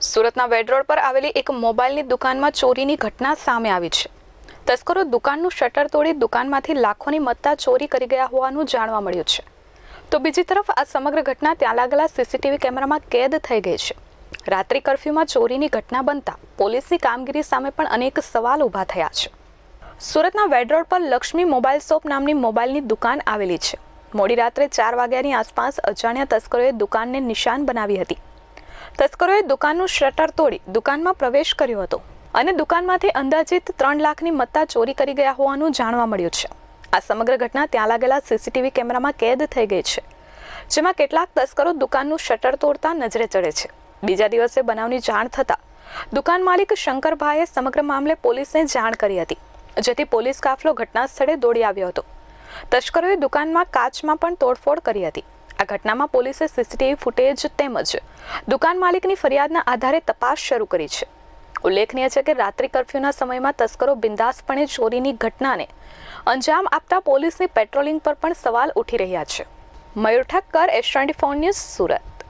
સુરતના વેડ રોડ પર આવેલી એક મોબાઈલની દુકાનમાં ચોરીની ઘટના સામે આવી છે. તસ્કરો દુકાનનું શટર તોડી દુકાનમાંથી લાખોની મત્તા ચોરી કરી ગયા હોવાનું જાણવા મળ્યું છે. તો બીજી તરફ આ સમગ્ર ઘટના ત્યાં લાગેલા સીસીટીવી કેમેરામાં કેદ થઈ ગઈ છે. રાત્રિ કર્ફ્યુમાં ચોરીની ઘટના બનતા પોલીસની કામગીરી સામે પણ અનેક સવાલ ઊભા થયા છે. સુરતના વેડ રોડ પર લક્ષ્મી મોબાઈલ શોપ નામની મોબાઈલની દુકાન આવેલી છે. મોડી રાત્રે 4 વાગ્યાની આસપાસ અજાણ્યા તસ્કરોએ દુકાનને નિશાન બનાવી હતી. તસ્કરોએ દુકાનનું શટર તોડી દુકાનમાં પ્રવેશ કર્યો હતો અને દુકાનમાંથી અંદાજિત 3 લાખની મત્તા ચોરી કરી ગયા હોવાનું જાણવા મળ્યું છે. આ સમગ્ર ઘટના ત્યાં લાગેલા સીસીટીવી કેમેરામાં કેદ થઈ ગઈ છે, જેમાં કેટલાક તસ્કરો દુકાનનું શટર તોડતા નજરે ચડે છે. બીજા દિવસે બનાવની જાણ થતાં દુકાન માલિક શંકરભાઈએ સમગ્ર મામલે પોલીસને જાણ કરી હતી, જેથી પોલીસ કાફલો ઘટના સ્થળે દોડી આવ્યો હતો. તસ્કરોએ દુકાનમાં કાચમાં પણ તોડફોડ કરી હતી. આ ઘટનામાં પોલીસે સીસીટીવી ફૂટેજ તેમજ દુકાન માલિકની ફરિયાદના આધારે તપાસ શરૂ કરી છે. ઉલ્લેખનીય છે કે રાત્રિ કર્ફ્યુના સમયમાં તસ્કરો બિંદાસપણે ચોરીની ઘટનાને અંજામ આપતા પોલીસની પેટ્રોલિંગ પર પણ સવાલ ઉઠી રહ્યા છે. મયુર ઠક્કર, S24 ન્યૂઝ, સુરત.